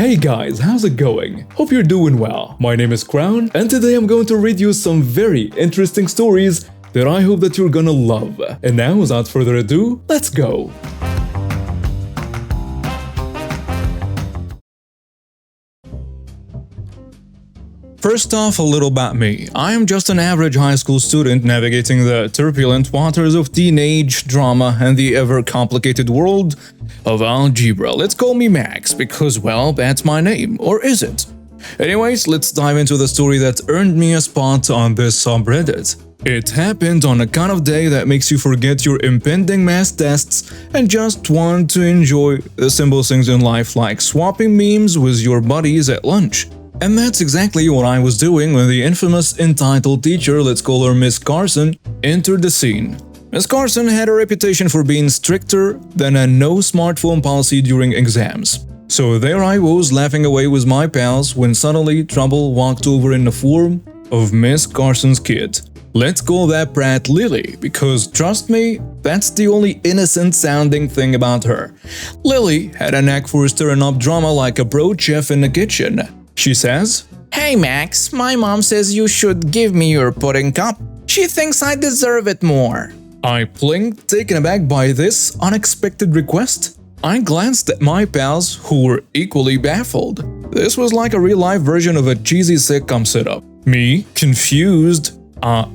Hey guys, how's it going? Hope you're doing well. My name is Crown, and today I'm going to read you some very interesting stories that I hope that you're gonna love. And now, without further ado, let's go! First off, a little about me. I am just an average high school student navigating the turbulent waters of teenage drama and the ever-complicated world of algebra. Let's call me Max, because, well, that's my name. Or is it? Anyways, let's dive into the story that earned me a spot on this subreddit. It happened on a kind of day that makes you forget your impending math tests and just want to enjoy the simple things in life like swapping memes with your buddies at lunch. And that's exactly what I was doing when the infamous entitled teacher, let's call her Miss Carson, entered the scene. Miss Carson had a reputation for being stricter than a no smartphone policy during exams. So there I was laughing away with my pals when suddenly trouble walked over in the form of Miss Carson's kid. Let's call that brat Lily, because trust me, that's the only innocent sounding thing about her. Lily had a knack for stirring up drama like a pro chef in the kitchen. She says, "Hey Max, my mom says you should give me your pudding cup. She thinks I deserve it more." I blinked, taken aback by this unexpected request. I glanced at my pals, who were equally baffled. This was like a real-life version of a cheesy sitcom setup. Me, confused.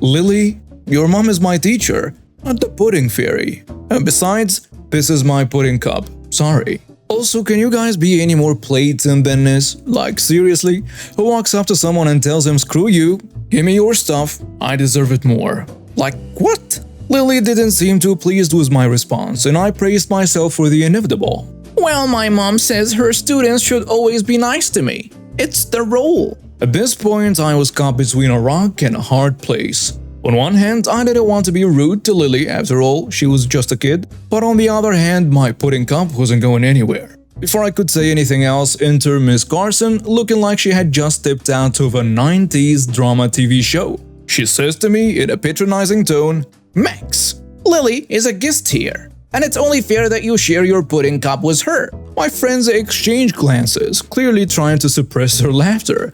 Lily, your mom is my teacher, not the pudding fairy. And besides, this is my pudding cup. Sorry. Also, can you guys be any more blatant than this? Like, seriously? Who walks up to someone and tells him, "Screw you, give me your stuff, I deserve it more"? Like, what? Lily didn't seem too pleased with my response, and I praised myself for the inevitable. "Well, my mom says her students should always be nice to me. It's the rule." At this point, I was caught between a rock and a hard place. On one hand, I didn't want to be rude to Lily, after all, she was just a kid, but on the other hand, my pudding cup wasn't going anywhere. Before I could say anything else, enter Miss Carson, looking like she had just stepped out of a 90s drama TV show. She says to me in a patronizing tone, "Max, Lily is a guest here, and it's only fair that you share your pudding cup with her." My friends exchanged glances, clearly trying to suppress their laughter.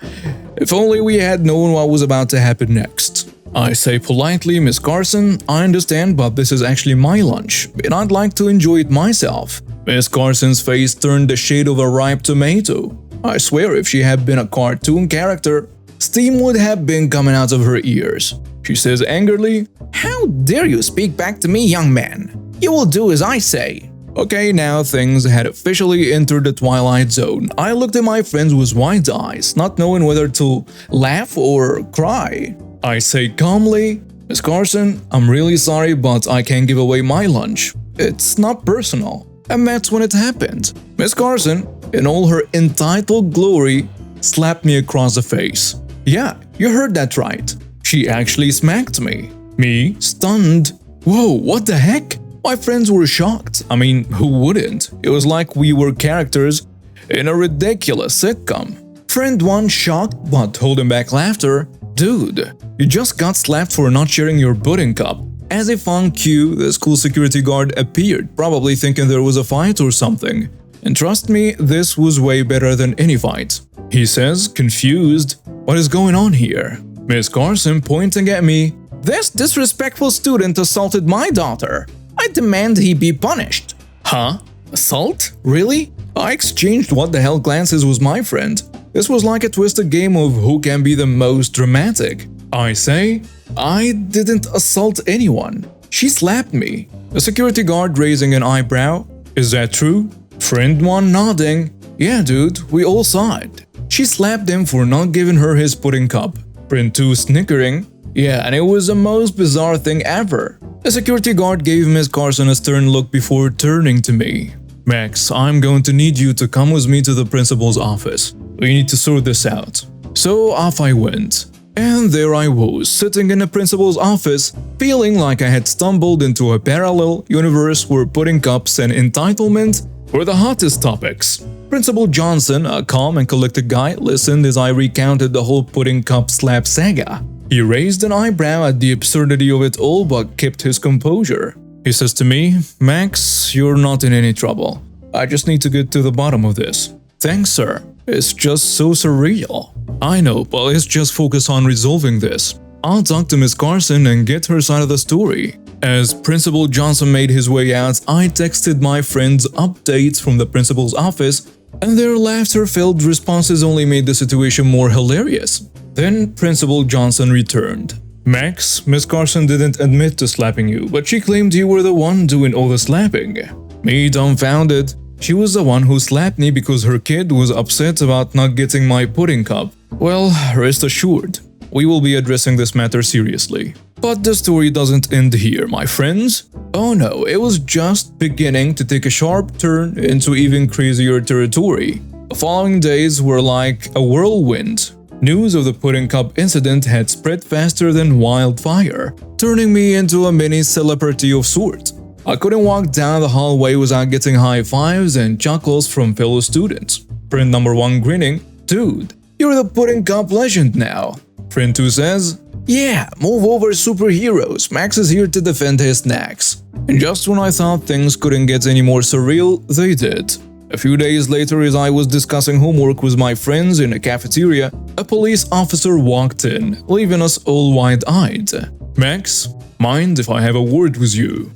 If only we had known what was about to happen next. I say politely, "Miss Carson, I understand, but this is actually my lunch, and I'd like to enjoy it myself." Miss Carson's face turned the shade of a ripe tomato. I swear if she had been a cartoon character, steam would have been coming out of her ears. She says angrily, "How dare you speak back to me, young man? You will do as I say." Okay, now things had officially entered the twilight zone. I looked at my friends with wide eyes, not knowing whether to laugh or cry. I say calmly, "Miss Carson, I'm really sorry, but I can't give away my lunch. It's not personal." And that's when it happened. Miss Carson, in all her entitled glory, slapped me across the face. Yeah, you heard that right. She actually smacked me. Me, stunned. Whoa, what the heck? My friends were shocked. I mean, who wouldn't? It was like we were characters in a ridiculous sitcom. Friend 1 shocked but holding back laughter. "Dude, you just got slapped for not sharing your pudding cup." As if on cue, the school security guard appeared, probably thinking there was a fight or something. And trust me, this was way better than any fight. He says, confused, "What is going on here?" Miss Carson pointing at me, "This disrespectful student assaulted my daughter. I demand he be punished." Huh? Assault? Really? I exchanged what the hell glances with my friend. This was like a twisted game of who can be the most dramatic. I say, "I didn't assault anyone. She slapped me." The security guard raising an eyebrow. "Is that true?" Friend 1 nodding. "Yeah dude, we all saw it. She slapped him for not giving her his pudding cup." Friend 2 snickering. "Yeah, and it was the most bizarre thing ever." The security guard gave Miss Carson a stern look before turning to me. "Max, I'm going to need you to come with me to the principal's office. We need to sort this out." So off I went. And there I was, sitting in the principal's office, feeling like I had stumbled into a parallel universe where pudding cups and entitlement were the hottest topics. Principal Johnson, a calm and collected guy, listened as I recounted the whole pudding cup slap saga. He raised an eyebrow at the absurdity of it all but kept his composure. He says to me, "Max, you're not in any trouble. I just need to get to the bottom of this." "Thanks, sir." It's just so surreal. I know, but let's just focus on resolving this. I'll talk to Miss Carson and get her side of the story. As Principal Johnson made his way out, I texted my friends updates from the principal's office, and their laughter-filled responses only made the situation more hilarious. Then Principal Johnson returned. Max, Miss Carson didn't admit to slapping you, but she claimed you were the one doing all the slapping. Me dumbfounded. She was the one who slapped me because her kid was upset about not getting my pudding cup. Well, rest assured, we will be addressing this matter seriously. But the story doesn't end here, my friends. Oh no, it was just beginning to take a sharp turn into even crazier territory. The following days were like a whirlwind. News of the pudding cup incident had spread faster than wildfire, turning me into a mini celebrity of sorts. I couldn't walk down the hallway without getting high fives and chuckles from fellow students. Friend number 1 grinning, "Dude, you're the pudding cup legend now." Friend 2 says, "Yeah, move over superheroes, Max is here to defend his snacks." And just when I thought things couldn't get any more surreal, they did. A few days later, as I was discussing homework with my friends in a cafeteria, a police officer walked in, leaving us all wide-eyed. "Max, mind if I have a word with you?"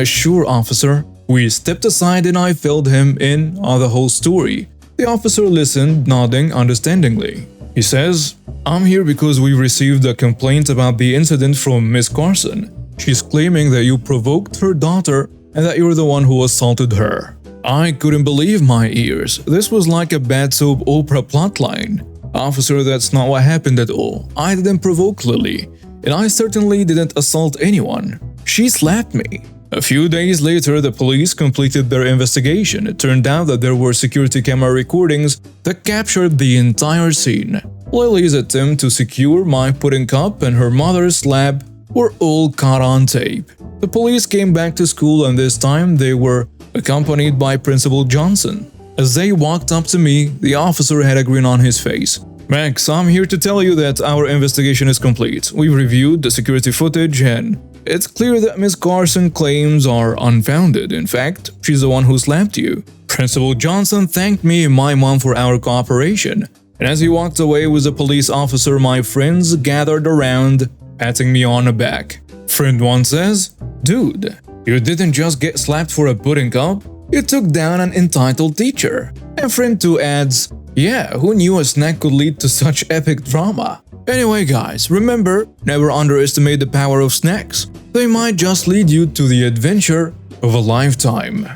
Sure, officer." We stepped aside and I filled him in on the whole story. The officer listened, nodding understandingly. He says, "I'm here because we received a complaint about the incident from Miss Carson. She's claiming that you provoked her daughter and that you're the one who assaulted her." I couldn't believe my ears. This was like a bad soap opera plotline. "Officer, that's not what happened at all. I didn't provoke Lily, and I certainly didn't assault anyone. She slapped me." A few days later, the police completed their investigation. It turned out that there were security camera recordings that captured the entire scene. Lily's attempt to secure my pudding cup and her mother's slap were all caught on tape. The police came back to school, and this time they were accompanied by Principal Johnson. As they walked up to me, the officer had a grin on his face. "Max, I'm here to tell you that our investigation is complete. We've reviewed the security footage and it's clear that Miss Carson's claims are unfounded. In fact, she's the one who slapped you." Principal Johnson thanked me and my mom for our cooperation, and as he walked away with the police officer, my friends gathered around, patting me on the back. Friend 1 says, "Dude, you didn't just get slapped for a pudding cup, you took down an entitled teacher." And friend 2 adds, "Yeah, who knew a snack could lead to such epic drama?" Anyway guys, remember, never underestimate the power of snacks. They might just lead you to the adventure of a lifetime.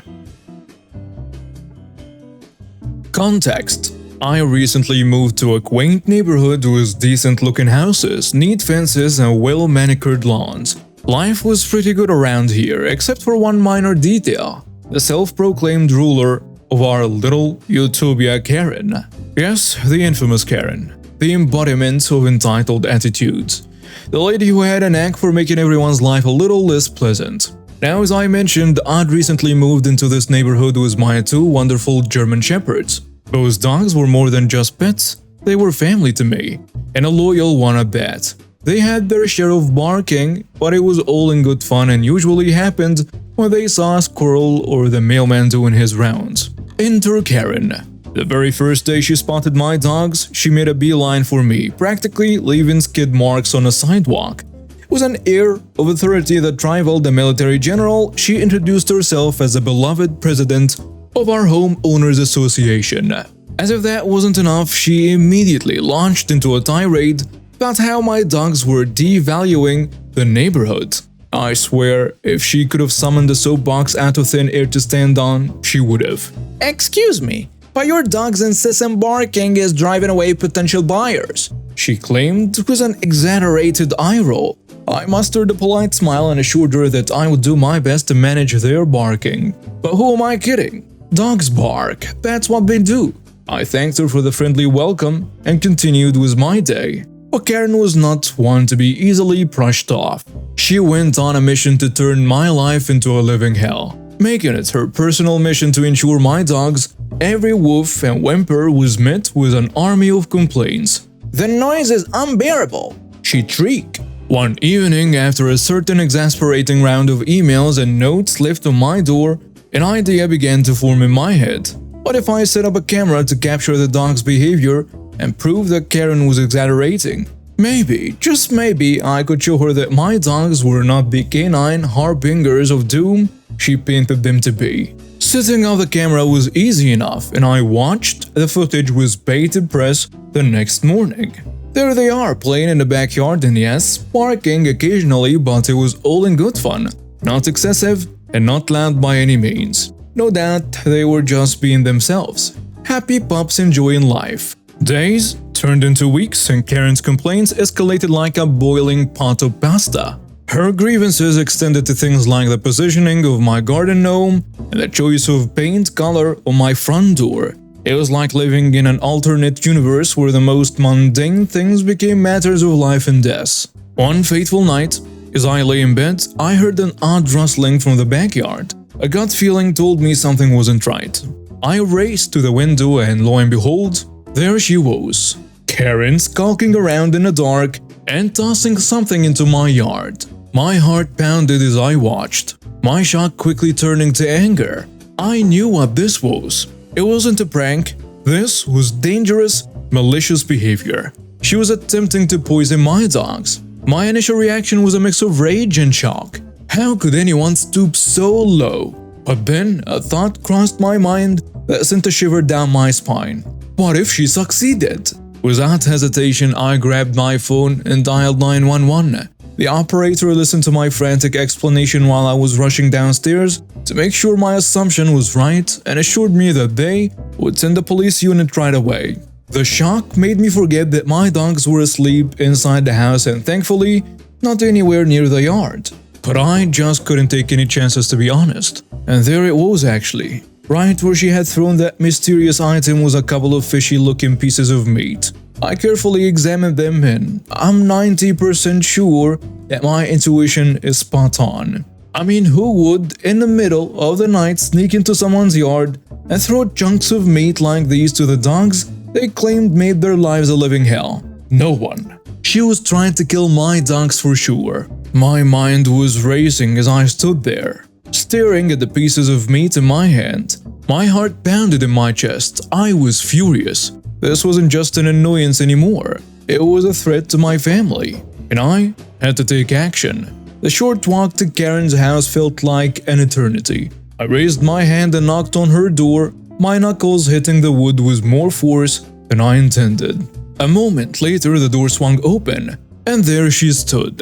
Context: I recently moved to a quaint neighborhood with decent-looking houses, neat fences, and well-manicured lawns. Life was pretty good around here, except for one minor detail: the self-proclaimed ruler of our little utopia, Karen. Yes, the infamous Karen. The embodiment of entitled attitudes. The lady who had a knack for making everyone's life a little less pleasant. Now, as I mentioned, I'd recently moved into this neighborhood with my 2 wonderful German shepherds. Those dogs were more than just pets, they were family to me, and a loyal one at that. They had their share of barking, but it was all in good fun and usually happened when they saw a squirrel or the mailman doing his rounds. Enter Karen. The very first day she spotted my dogs, she made a beeline for me, practically leaving skid marks on the sidewalk. With an air of authority that rivaled the military general, she introduced herself as the beloved president of our homeowners association. As if that wasn't enough, she immediately launched into a tirade about how my dogs were devaluing the neighborhood. I swear, if she could have summoned a soapbox out of thin air to stand on, she would have. "Excuse me, but your dog's incessant barking is driving away potential buyers," she claimed with an exaggerated eye roll. I mustered a polite smile and assured her that I would do my best to manage their barking. But who am I kidding? Dogs bark, that's what they do. I thanked her for the friendly welcome and continued with my day. But Karen was not one to be easily brushed off. She went on a mission to turn my life into a living hell, making it her personal mission to ensure my dogs, every woof and whimper, was met with an army of complaints. "The noise is unbearable," she shrieked. One evening, after a certain exasperating round of emails and notes left on my door, an idea began to form in my head. What if I set up a camera to capture the dog's behavior and prove that Karen was exaggerating? Maybe, just maybe, I could show her that my dogs were not the canine harbingers of doom she painted them to be. Setting up the camera was easy enough, and I watched the footage with bated breath the next morning. There they are, playing in the backyard, and yes, barking occasionally, but it was all in good fun. Not excessive and not loud by any means. No doubt they were just being themselves. Happy pups enjoying life. Days turned into weeks, and Karen's complaints escalated like a boiling pot of pasta. Her grievances extended to things like the positioning of my garden gnome and the choice of paint color on my front door. It was like living in an alternate universe where the most mundane things became matters of life and death. One fateful night, as I lay in bed, I heard an odd rustling from the backyard. A gut feeling told me something wasn't right. I raced to the window, and lo and behold, there she was. Karen skulking around in the dark and tossing something into my yard. My heart pounded as I watched, my shock quickly turning to anger. I knew what this was. It wasn't a prank. This was dangerous, malicious behavior. She was attempting to poison my dogs. My initial reaction was a mix of rage and shock. How could anyone stoop so low? But then a thought crossed my mind that sent a shiver down my spine. What if she succeeded? Without hesitation, I grabbed my phone and dialed 911. The operator listened to my frantic explanation while I was rushing downstairs to make sure my assumption was right and assured me that they would send a police unit right away. The shock made me forget that my dogs were asleep inside the house and thankfully not anywhere near the yard. But I just couldn't take any chances, to be honest. And there it was actually. Right where she had thrown that mysterious item was a couple of fishy-looking pieces of meat. I carefully examined them and I'm 90% sure that my intuition is spot on. I mean, who would, in the middle of the night, sneak into someone's yard and throw chunks of meat like these to the dogs they claimed made their lives a living hell? No one. She was trying to kill my dogs for sure. My mind was racing as I stood there, staring at the pieces of meat in my hand. My heart pounded in my chest. I was furious. This wasn't just an annoyance anymore. It was a threat to my family, and I had to take action. The short walk to Karen's house felt like an eternity. I raised my hand and knocked on her door, my knuckles hitting the wood with more force than I intended. A moment later, the door swung open, and there she stood.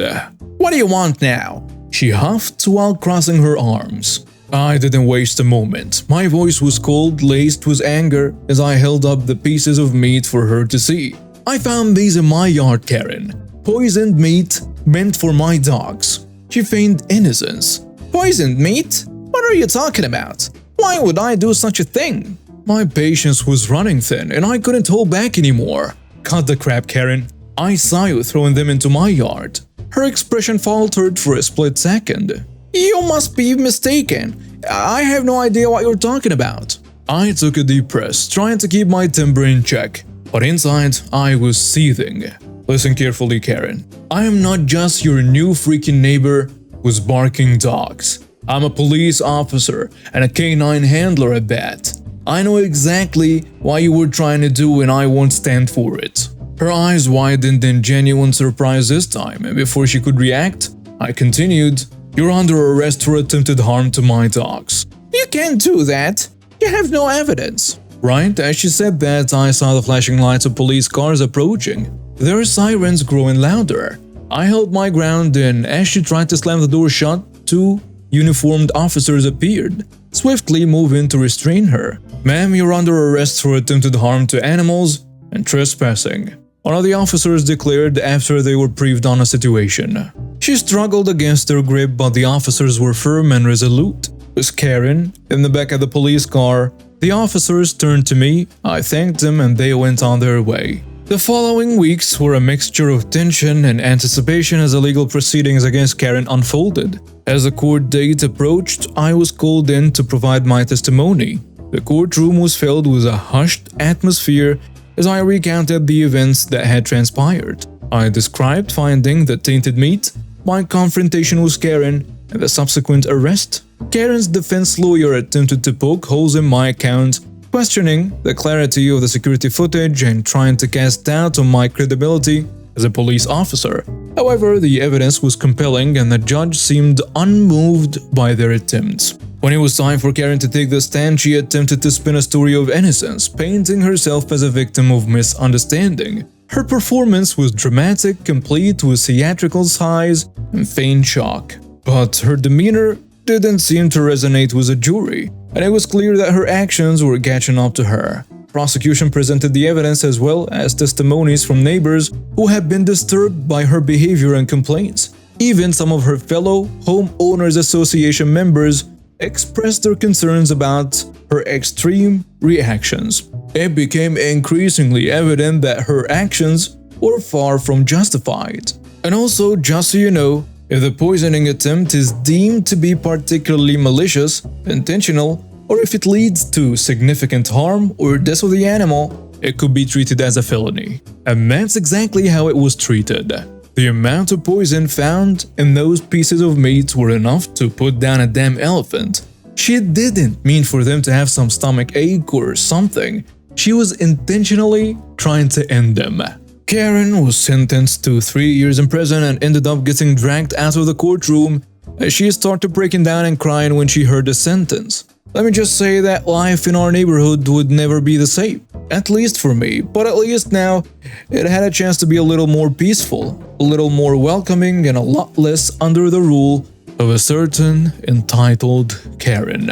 What do you want now? She huffed while crossing her arms. I didn't waste a moment. My voice was cold, laced with anger, as I held up the pieces of meat for her to see. I found these in my yard, Karen. Poisoned meat meant for my dogs. She feigned innocence. Poisoned meat? What are you talking about? Why would I do such a thing? My patience was running thin, and I couldn't hold back anymore. Cut the crap, Karen. I saw you throwing them into my yard. Her expression faltered for a split second. You must be mistaken. I have no idea what you're talking about. I took a deep breath, trying to keep my temper in check, but inside I was seething. Listen carefully, Karen. I am not just your new freaking neighbor with barking dogs. I'm a police officer and a canine handler at that. I know exactly what you were trying to do and I won't stand for it. Her eyes widened in genuine surprise this time, and before she could react, I continued, "You're under arrest for attempted harm to my dogs." You can't do that. You have no evidence. Right as she said that, I saw the flashing lights of police cars approaching, their sirens growing louder. I held my ground, and as she tried to slam the door shut, two uniformed officers appeared, swiftly moving to restrain her. "Ma'am, you're under arrest for attempted harm to animals and trespassing," one of the officers declared after they were briefed on a situation. She struggled against their grip, but the officers were firm and resolute. With Karen in the back of the police car, the officers turned to me, I thanked them, and they went on their way. The following weeks were a mixture of tension and anticipation as the legal proceedings against Karen unfolded. As the court date approached, I was called in to provide my testimony. The courtroom was filled with a hushed atmosphere as I recounted the events that had transpired. I described finding the tainted meat, my confrontation with Karen, and the subsequent arrest. Karen's defense lawyer attempted to poke holes in my account questioning the clarity of the security footage and trying to cast doubt on my credibility as a police officer. However, the evidence was compelling and the judge seemed unmoved by their attempts. When it was time for Karen to take the stand, she attempted to spin a story of innocence, painting herself as a victim of misunderstanding. Her performance was dramatic, complete with theatrical sighs and feigned shock. But her demeanor didn't seem to resonate with the jury, and it was clear that her actions were catching up to her. Prosecution presented the evidence as well as testimonies from neighbors who had been disturbed by her behavior and complaints. Even some of her fellow Homeowners Association members expressed their concerns about her extreme reactions. It became increasingly evident that her actions were far from justified. And also, just so you know, if the poisoning attempt is deemed to be particularly malicious, intentional, or if it leads to significant harm or death of the animal, it could be treated as a felony. And that's exactly how it was treated. The amount of poison found in those pieces of meat were enough to put down a damn elephant. She didn't mean for them to have some stomach ache or something. She was intentionally trying to end them. Karen was sentenced to 3 years in prison and ended up getting dragged out of the courtroom as she started breaking down and crying when she heard the sentence. Let me just say that life in our neighborhood would never be the same, at least for me, but at least now it had a chance to be a little more peaceful, a little more welcoming, and a lot less under the rule of a certain entitled Karen.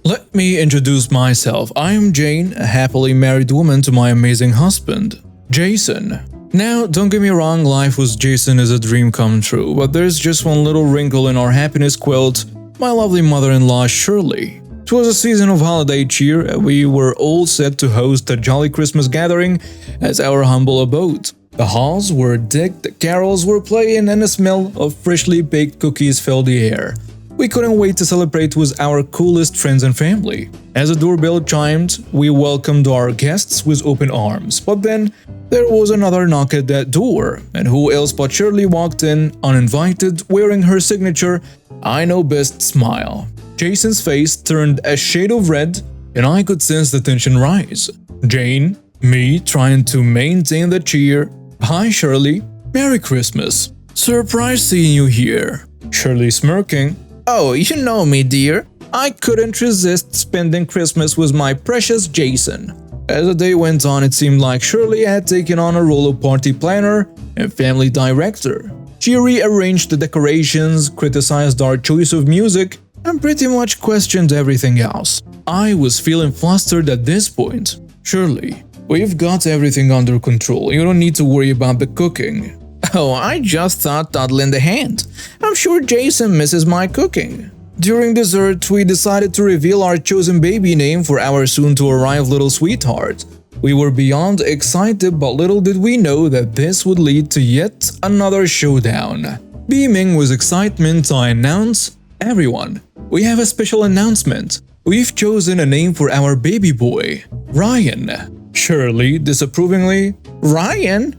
Let me introduce myself. I am Jane, a happily married woman to my amazing husband, Jason. Now, don't get me wrong, life with Jason is a dream come true, but there's just one little wrinkle in our happiness quilt: my lovely mother-in-law, Shirley. It was a season of holiday cheer, and we were all set to host a jolly Christmas gathering as our humble abode. The halls were decked, the carols were playing, and the smell of freshly baked cookies filled the air. We couldn't wait to celebrate with our coolest friends and family. As the doorbell chimed, we welcomed our guests with open arms. But then, there was another knock at that door, and who else but Shirley walked in, uninvited, wearing her signature "I know best" smile. Jason's face turned a shade of red, and I could sense the tension rise. Jane, me trying to maintain the cheer. "Hi Shirley, Merry Christmas. Surprised seeing you here." Shirley smirking. Oh, you know me, dear. I couldn't resist spending Christmas with my precious Jason. As the day went on, it seemed like Shirley had taken on a role of party planner and family director. She rearranged the decorations, criticized our choice of music, and pretty much questioned everything else. I was feeling flustered at this point. "Shirley, we've got everything under control. You don't need to worry about the cooking." Oh, I just thought I'd lend a hand. I'm sure Jason misses my cooking. During dessert, we decided to reveal our chosen baby name for our soon-to-arrive little sweetheart. We were beyond excited, but little did we know that this would lead to yet another showdown. Beaming with excitement, I announce, "Everyone, we have a special announcement. We've chosen a name for our baby boy, Ryan." Shirley, disapprovingly, "Ryan?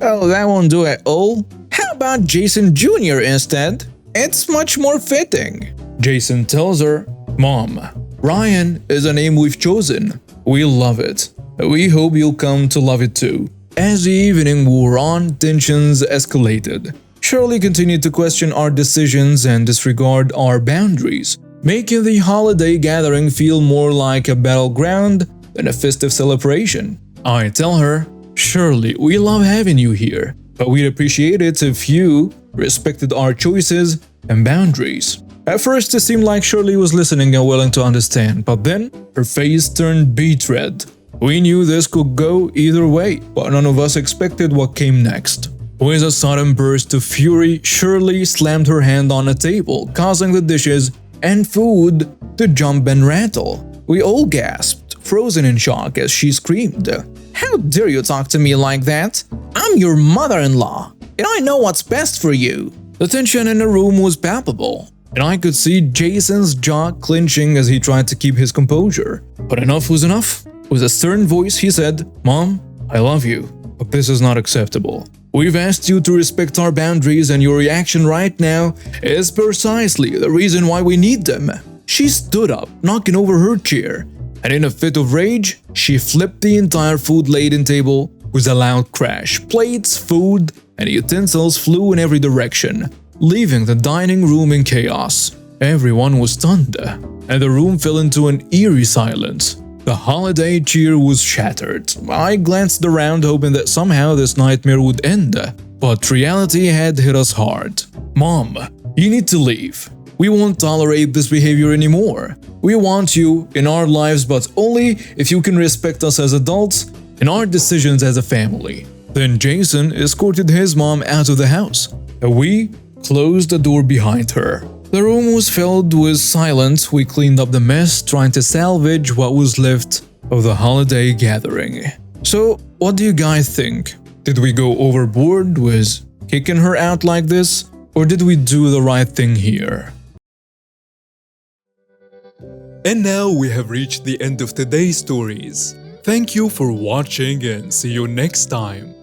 Oh, that won't do at all. How about Jason Jr. instead? It's much more fitting." Jason tells her, "Mom, Ryan is a name we've chosen. We love it. We hope you'll come to love it too." As the evening wore on, tensions escalated. Shirley continued to question our decisions and disregard our boundaries, making the holiday gathering feel more like a battleground than a festive celebration. I tell her, "Shirley, we love having you here, but we'd appreciate it if you respected our choices and boundaries." At first, it seemed like Shirley was listening and willing to understand, but then her face turned beet red. We knew this could go either way, but none of us expected what came next. With a sudden burst of fury, Shirley slammed her hand on the table, causing the dishes and food to jump and rattle. We all gasped, frozen in shock as she screamed, "How dare you talk to me like that? I'm your mother-in-law, and I know what's best for you." The tension in the room was palpable, and I could see Jason's jaw clenching as he tried to keep his composure. But enough was enough. With a stern voice, he said, "Mom, I love you, but this is not acceptable. We've asked you to respect our boundaries, and your reaction right now is precisely the reason why we need them." She stood up, knocking over her chair, and in a fit of rage, she flipped the entire food-laden table with a loud crash. Plates, food, and utensils flew in every direction, leaving the dining room in chaos. Everyone was stunned, and the room fell into an eerie silence. The holiday cheer was shattered. I glanced around hoping that somehow this nightmare would end, but reality had hit us hard. Mom, you need to leave. We won't tolerate this behavior anymore. We want you in our lives, but only if you can respect us as adults and our decisions as a family. Then Jason escorted his mom out of the house, and we closed the door behind her. The room was filled with silence. We cleaned up the mess, trying to salvage what was left of the holiday gathering. So, what do you guys think? Did we go overboard with kicking her out like this, or did we do the right thing here? And now we have reached the end of today's stories. Thank you for watching and see you next time.